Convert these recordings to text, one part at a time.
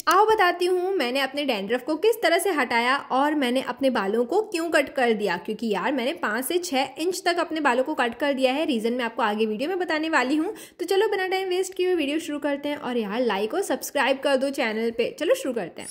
आओ बताती हूँ मैंने अपने डैंड्रफ को किस तरह से हटाया और मैंने अपने बालों को क्यों कट कर दिया। क्योंकि यार मैंने 5 से 6 इंच तक अपने बालों को कट कर दिया है। रीज़न मैं आपको आगे वीडियो में बताने वाली हूँ। तो चलो बिना टाइम वेस्ट किए हुए वीडियो शुरू करते हैं। और यार लाइक और सब्सक्राइब कर दो चैनल पे। चलो शुरू करते हैं।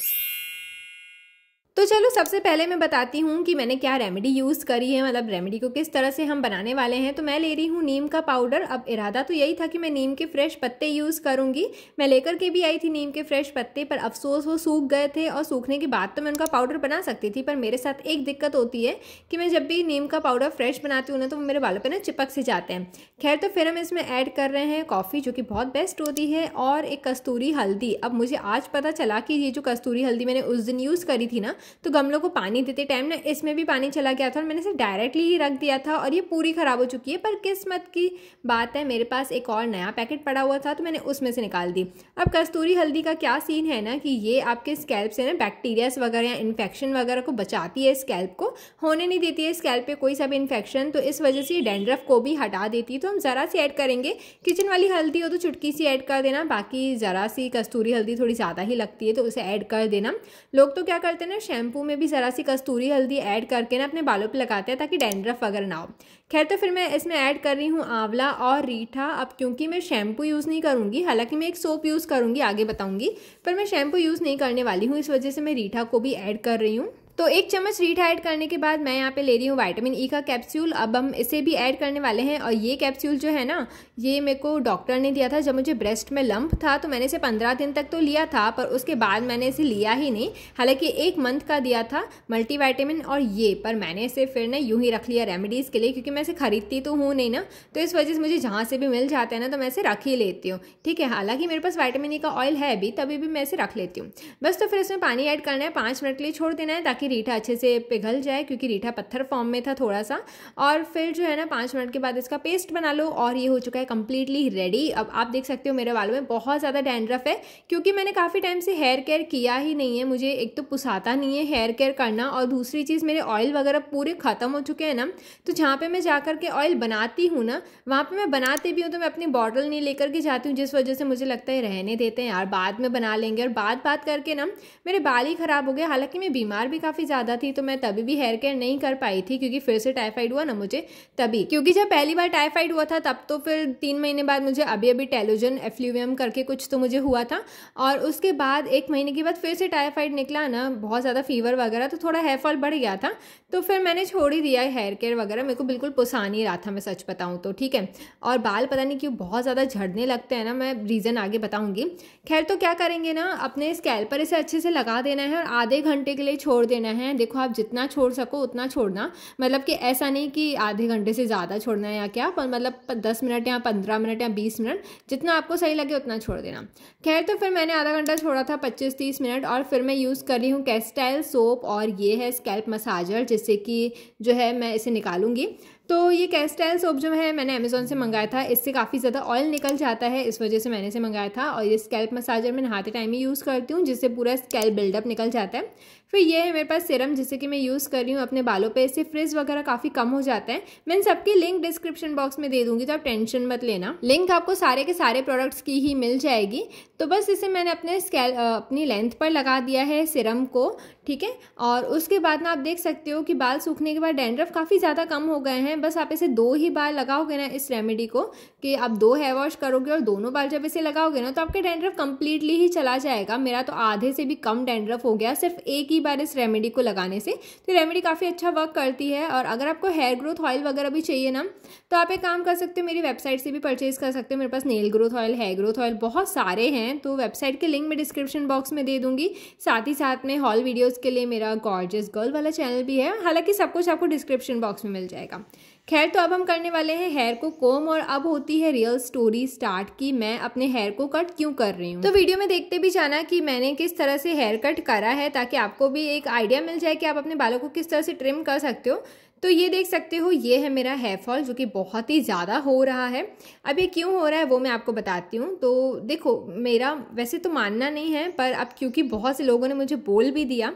तो चलो सबसे पहले मैं बताती हूँ कि मैंने क्या रेमेडी यूज़ करी है, मतलब रेमेडी को किस तरह से हम बनाने वाले हैं। तो मैं ले रही हूँ नीम का पाउडर। अब इरादा तो यही था कि मैं नीम के फ्रेश पत्ते यूज़ करूँगी। मैं लेकर के भी आई थी नीम के फ्रेश पत्ते, पर अफसोस वो सूख गए थे और सूखने के बाद तो मैं उनका पाउडर बना सकती थी। पर मेरे साथ एक दिक्कत होती है कि मैं जब भी नीम का पाउडर फ्रेश बनाती हूँ ना तो वो मेरे बालों पर ना चिपक से जाते हैं। खैर तो फिर हम इसमें ऐड कर रहे हैं कॉफ़ी, जो कि बहुत बेस्ट होती है, और एक कस्तूरी हल्दी। अब मुझे आज पता चला कि ये जो कस्तूरी हल्दी मैंने उस दिन यूज़ करी थी ना, तो गमलों को पानी देते टाइम ना इसमें भी पानी चला गया था और मैंने इसे डायरेक्टली ही रख दिया था और ये पूरी ख़राब हो चुकी है। पर किस्मत की बात है मेरे पास एक और नया पैकेट पड़ा हुआ था तो मैंने उसमें से निकाल दी। अब कस्तूरी हल्दी का क्या सीन है ना कि ये आपके स्कैल्प से ना बैक्टीरियाज वगैरह या इन्फेक्शन वगैरह को बचाती है, स्कैल्प को होने नहीं देती है स्कैल्प पे कोई सा भी इन्फेक्शन। तो इस वजह से डैंड्रफ को भी हटा देती है। तो हम ज़रा सी ऐड करेंगे। किचन वाली हल्दी हो तो चुटकी सी ऐड कर देना, बाकी ज़रा सी कस्तूरी हल्दी थोड़ी ज़्यादा ही लगती है तो उसे ऐड कर देना। लोग तो क्या करते हैं ना, शैम्पू में भी ज़रा सी कस्तूरी हल्दी ऐड करके ना अपने बालों पे लगाते हैं ताकि डैंड्रफ वगैरह ना हो। खैर तो फिर मैं इसमें ऐड कर रही हूँ आंवला और रीठा। अब क्योंकि मैं शैम्पू यूज़ नहीं करूँगी, हालांकि मैं एक सोप यूज़ करूँगी आगे बताऊँगी, पर मैं शैम्पू यूज़ नहीं करने वाली हूँ, इस वजह से मैं रीठा को भी ऐड कर रही हूँ। तो 1 चम्मच रीठा ऐड करने के बाद मैं यहाँ पे ले रही हूँ विटामिन ई का कैप्सूल। अब हम इसे भी ऐड करने वाले हैं। और ये कैप्सूल जो है ना, ये मेरे को डॉक्टर ने दिया था जब मुझे ब्रेस्ट में लंप था, तो मैंने इसे 15 दिन तक तो लिया था, पर उसके बाद मैंने इसे लिया ही नहीं। हालांकि 1 मंथ का दिया था मल्टीविटामिन और ये, पर मैंने इसे फिर ना यूँ ही रख लिया रेमेडीज़ के लिए, क्योंकि मैं इसे खरीदती तो हूँ नहीं ना, तो इस वजह से मुझे जहाँ से भी मिल जाता है ना तो मैं इसे रख ही लेती हूँ। ठीक है, हालांकि मेरे पास विटामिन ई का ऑयल है भी, तभी भी मैं इसे रख लेती हूँ बस। तो फिर इसमें पानी ऐड करना है, 5 मिनट के लिए छोड़ देना है ताकि रीठा अच्छे से पिघल जाए, क्योंकि रीठा पत्थर फॉर्म में था थोड़ा सा। और फिर जो है ना 5 मिनट के बाद इसका पेस्ट बना लो और ये हो चुका है कंप्लीटली रेडी। अब आप देख सकते हो मेरे बालों में बहुत ज़्यादा डैंड्रफ है, क्योंकि मैंने काफ़ी टाइम से हेयर केयर किया ही नहीं है। मुझे एक तो पुसाता नहीं है हेयर केयर करना, और दूसरी चीज़ मेरे ऑयल वगैरह पूरे ख़त्म हो चुके हैं ना, तो जहाँ पर मैं जा कर के ऑयल बनाती हूँ ना, वहाँ पर मैं बनाते भी हूँ तो मैं अपनी बॉटल नहीं लेकर के जाती हूँ, जिस वजह से मुझे लगता है रहने देते हैं यार, बाद में बना लेंगे। और बात करके ना मेरे बाल ही ख़राब हो गए। हालांकि मैं बीमार भी काफ़ी ज़्यादा थी तो मैं तभी भी हेयर केयर नहीं कर पाई थी, क्योंकि फिर से टाइफाइड हुआ ना मुझे तभी। क्योंकि जब पहली बार टाइफाइड हुआ था तब तो फिर 3 महीने बाद मुझे अभी टेलोजन एफ्लूवियम करके कुछ तो मुझे हुआ था, और उसके बाद 1 महीने के बाद फिर से टाइफाइड निकला ना, बहुत ज़्यादा फीवर वगैरह, तो थोड़ा हेयर फॉल बढ़ गया था। तो फिर मैंने छोड़ ही दिया हेयर केयर वगैरह, मेरे को बिल्कुल पसंद नहीं रहा था, मैं सच बताऊँ तो। ठीक है, और बाल पता नहीं क्यों बहुत ज़्यादा झड़ने लगते हैं ना, मैं रीज़न आगे बताऊँगी। खैर तो क्या करेंगे ना, अपने स्कैल्प पर इसे अच्छे से लगा देना है और आधे घंटे के लिए छोड़ देना है। देखो आप जितना छोड़ सको उतना छोड़ना, मतलब कि ऐसा नहीं कि आधे घंटे से ज़्यादा छोड़ना है या क्या, पर मतलब 10 मिनट या 15 मिनट या 20 मिनट, जितना आपको सही लगे उतना छोड़ देना। खैर तो फिर मैंने आधा घंटा छोड़ा था, 25-30 मिनट, और फिर मैं यूज़ कर रही हूँ कैस्टाइल सोप, और ये है स्कैल्प मसाजर, जिससे कि जो है मैं इसे निकालूंगी। तो ये कैस्टाइल सोप जो है मैंने अमेज़ॉन से मंगाया था, इससे काफ़ी ज़्यादा ऑयल निकल जाता है, इस वजह से मैंने इसे मंगाया था। और ये स्कैल्प मसाजर मैं नहाते टाइम ही यूज़ करती हूँ, जिससे पूरा स्कैल्प बिल्डअप निकल जाता है। फिर ये है मेरे पास सिरम, जिससे कि मैं यूज़ कर रही हूँ अपने बालों पे, इससे फ्रिज वगैरह काफ़ी कम हो जाता है। मैं इन सबकी लिंक डिस्क्रिप्शन बॉक्स में दे दूँगी, तो आप टेंशन मत लेना, लिंक आपको सारे के सारे प्रोडक्ट्स की ही मिल जाएगी। तो बस इसे मैंने अपनी लेंथ पर लगा दिया है सिरम को। ठीक है, और उसके बाद ना आप देख सकते हो कि बाल सूखने के बाद डैंड्रफ काफ़ी ज़्यादा कम हो गए हैं। बस आप इसे 2 ही बार लगाओगे ना इस रेमेडी को, कि आप 2 हेयर वॉश करोगे और दोनों बार जब इसे लगाओगे ना तो आपके डैंड्रफ कंप्लीटली ही चला जाएगा। मेरा तो आधे से भी कम डैंड्रफ हो गया सिर्फ एक ही बार इस रेमेडी को लगाने से। तो रेमेडी काफ़ी अच्छा वर्क करती है। और अगर आपको हेयर ग्रोथ ऑयल वगैरह भी चाहिए ना, तो आप एक काम कर सकते हो, मेरी वेबसाइट से भी परचेज कर सकते हो। मेरे पास nail growth oil, hair growth oil बहुत सारे हैं, तो वेबसाइट के लिंक मैं डिस्क्रिप्शन बॉक्स में दे दूँगी। साथ ही साथ में हॉल वीडियोज़ के लिए मेरा गॉर्जियस गर्ल वाला चैनल भी है, हालांकि सब कुछ आपको डिस्क्रिप्शन बॉक्स में मिल जाएगा। खैर तो अब हम करने वाले हैं हेयर को कोम, और अब होती है रियल स्टोरी स्टार्ट की मैं अपने हेयर को कट क्यों कर रही हूँ। तो वीडियो में देखते भी जाना कि मैंने किस तरह से हेयर कट करा है, ताकि आपको भी एक आइडिया मिल जाए कि आप अपने बालों को किस तरह से ट्रिम कर सकते हो। तो ये देख सकते हो, ये है मेरा हेयर फॉल, जो कि बहुत ही ज़्यादा हो रहा है। अब ये क्यों हो रहा है वो मैं आपको बताती हूँ। तो देखो, मेरा वैसे तो मानना नहीं है, पर अब क्योंकि बहुत से लोगों ने मुझे बोल भी दिया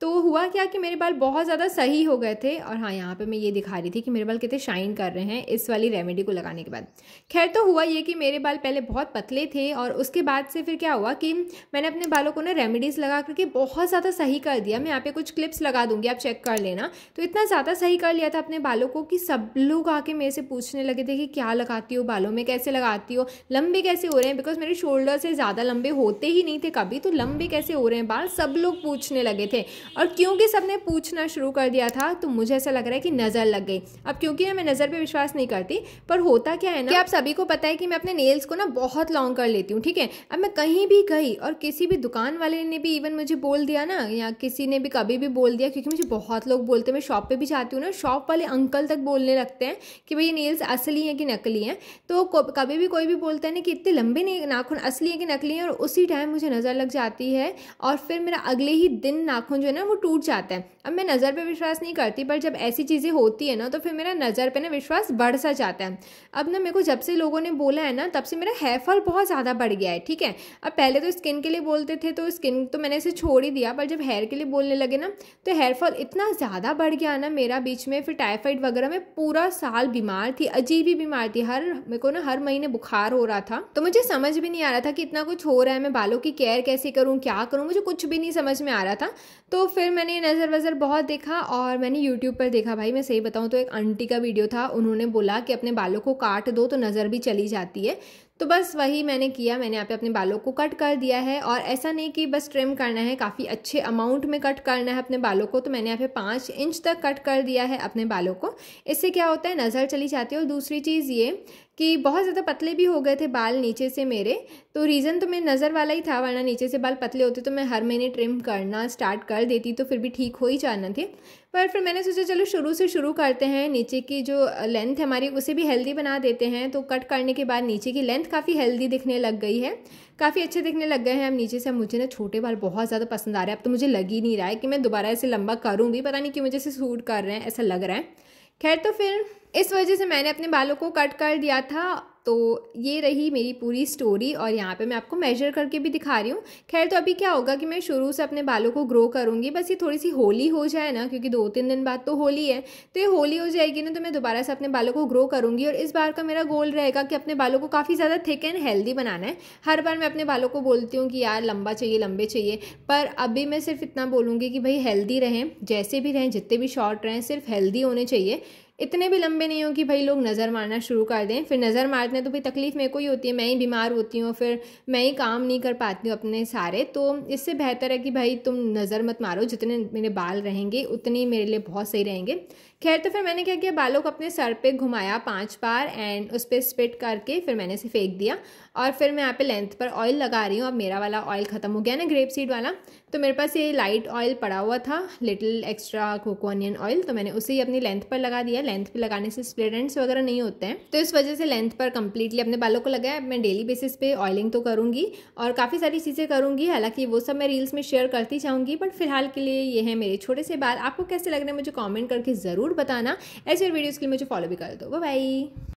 तो हुआ क्या कि मेरे बाल बहुत ज़्यादा सही हो गए थे। और हाँ, यहाँ पे मैं ये दिखा रही थी कि मेरे बाल कितने शाइन कर रहे हैं इस वाली रेमेडी को लगाने के बाद। खैर, तो हुआ ये कि मेरे बाल पहले बहुत पतले थे और उसके बाद से फिर क्या हुआ कि मैंने अपने बालों को ना रेमेडीज़ लगा करके बहुत ज़्यादा सही कर दिया। मैं यहाँ पे कुछ क्लिप्स लगा दूँगी, आप चेक कर लेना। तो इतना ज़्यादा सही कर लिया था अपने बालों को कि सब लोग आके मेरे से पूछने लगे थे कि क्या लगाती हो बालों में, कैसे लगाती हो, लंबे कैसे हो रहे हैं। बिकॉज मेरे शोल्डर से ज़्यादा लंबे होते ही नहीं थे कभी, तो लंबे कैसे हो रहे हैं बाल, सब लोग पूछने लगे थे। और क्योंकि सबने पूछना शुरू कर दिया था तो मुझे ऐसा लग रहा है कि नज़र लग गई। अब क्योंकि ना मैं नज़र पे विश्वास नहीं करती, पर होता क्या है ना कि आप सभी को पता है कि मैं अपने नेल्स को ना बहुत लॉन्ग कर लेती हूँ, ठीक है। अब मैं कहीं भी गई और किसी भी दुकान वाले ने भी इवन मुझे बोल दिया ना, या किसी ने भी कभी भी बोल दिया, क्योंकि मुझे बहुत लोग बोलते हैं, मैं शॉप पे भी जाती हूँ ना, शॉप वाले अंकल तक बोलने लगते हैं कि भाई ये नेल्स असली हैं कि नकली हैं। तो कभी भी कोई भी बोलता है ना कि इतने लंबे नाखून असली हैं कि नकली हैं, और उसी टाइम मुझे नज़र लग जाती है और फिर मेरा अगले ही दिन नाखून जो है ना वो टूट जाता है। अब मैं नज़र पे विश्वास नहीं करती, पर जब ऐसी चीज़ें होती है ना तो फिर मेरा नज़र पे ना विश्वास बढ़ सा जाता है। अब ना मेरे को जब से लोगों ने बोला है ना, तब से मेरा हेयर फॉल बहुत ज़्यादा बढ़ गया है, ठीक है। अब पहले तो स्किन के लिए बोलते थे तो स्किन तो मैंने इसे छोड़ ही दिया, पर जब हेयर के लिए बोलने लगे ना तो हेयर फॉल इतना ज़्यादा बढ़ गया ना मेरा बीच में। फिर टाइफाइड वगैरह में पूरा साल बीमार थी, अजीब ही बीमार थी। मेरे को ना हर महीने बुखार हो रहा था। तो मुझे समझ भी नहीं आ रहा था कि इतना कुछ हो रहा है, मैं बालों की केयर कैसे करूँ, क्या करूँ, मुझे कुछ भी नहीं समझ में आ रहा था। तो फिर मैंने नज़र वज़र बहुत देखा और मैंने यूट्यूब पर देखा। भाई मैं सही बताऊँ तो एक आंटी का वीडियो था, उन्होंने बोला कि अपने बालों को काट दो तो नज़र भी चली जाती है। तो बस वही मैंने किया, मैंने यहाँ पे अपने बालों को कट कर दिया है। और ऐसा नहीं कि बस ट्रिम करना है, काफ़ी अच्छे अमाउंट में कट करना है अपने बालों को। तो मैंने यहाँ पे 5 इंच तक कट कर दिया है अपने बालों को। इससे क्या होता है, नज़र चली जाती है। और दूसरी चीज़ ये कि बहुत ज़्यादा पतले भी हो गए थे बाल नीचे से मेरे, तो रीज़न तो मेरे नज़र वाला ही था, वरना नीचे से बाल पतले होते तो मैं हर महीने ट्रिम करना स्टार्ट कर देती तो फिर भी ठीक हो ही जाना थे। पर फिर मैंने सोचा चलो शुरू से शुरू करते हैं, नीचे की जो लेंथ है हमारी उसे भी हेल्दी बना देते हैं। तो कट करने के बाद नीचे की लेंथ काफ़ी हेल्दी दिखने लग गई है, काफ़ी अच्छे दिखने लग गए हैं अब नीचे से। अब मुझे ना छोटे बाल बहुत ज़्यादा पसंद आ रहे हैं। अब तो मुझे लग ही नहीं रहा है कि मैं दोबारा ऐसे लंबा करूँ भी, पता नहीं क्यों मुझे से सूट कर रहे हैं, ऐसा लग रहा है। खैर, तो फिर इस वजह से मैंने अपने बालों को कट कर दिया था। तो ये रही मेरी पूरी स्टोरी और यहाँ पे मैं आपको मेजर करके भी दिखा रही हूँ। खैर, तो अभी क्या होगा कि मैं शुरू से अपने बालों को ग्रो करूँगी, बस ये थोड़ी सी होली हो जाए ना, क्योंकि 2-3 दिन बाद तो होली है। तो ये होली हो जाएगी ना तो मैं दोबारा से अपने बालों को ग्रो करूँगी। और इस बार का मेरा गोल रहेगा कि अपने बालों को काफ़ी ज़्यादा थिक एंड हेल्दी बनाना है। हर बार मैं अपने बालों को बोलती हूँ कि यार लंबा चाहिए, लंबे चाहिए, पर अभी मैं सिर्फ इतना बोलूँगी कि भाई हेल्दी रहें, जैसे भी रहें, जितने भी शॉर्ट रहें, सिर्फ हेल्दी होने चाहिए। इतने भी लंबे नहीं हो कि भाई लोग नज़र मारना शुरू कर दें। फिर नज़र मारते हैं तो भाई तकलीफ़ मेरे को ही होती है, मैं ही बीमार होती हूँ, फिर मैं ही काम नहीं कर पाती हूँ अपने सारे। तो इससे बेहतर है कि भाई तुम नज़र मत मारो, जितने मेरे बाल रहेंगे उतनी मेरे लिए बहुत सही रहेंगे। खैर, तो फिर मैंने क्या किया, बालों को अपने सर पे घुमाया 5 बार एंड उस पर स्प्लिट करके फिर मैंने इसे फेंक दिया। और फिर मैं यहाँ पे लेंथ पर ऑयल लगा रही हूँ। अब मेरा वाला ऑयल ख़त्म हो गया ना, ग्रेप सीड वाला, तो मेरे पास ये लाइट ऑयल पड़ा हुआ था, little extra coco onion oil, तो मैंने उसे ही अपनी लेंथ पर लगा दिया। लेंथ पे लगाने से स्प्लिट एंड्स वगैरह नहीं होते हैं, तो इस वजह से लेंथ पर कंप्लीटली अपने बालों को लगाया। मैं डेली बेसिस पे ऑयलिंग तो करूँगी और काफ़ी सारी चीज़ें करूँगी, हालांकि वो सब मैं रील्स में शेयर करती जाऊँगी, बट फिलहाल के लिए ये है मेरे छोटे से बाल। आपको कैसे लग रहे हैं मुझे कॉमेंट करके ज़रूर बताना। ऐसे वीडियोज़ के लिए मुझे फॉलो भी कर दो। Bye bye.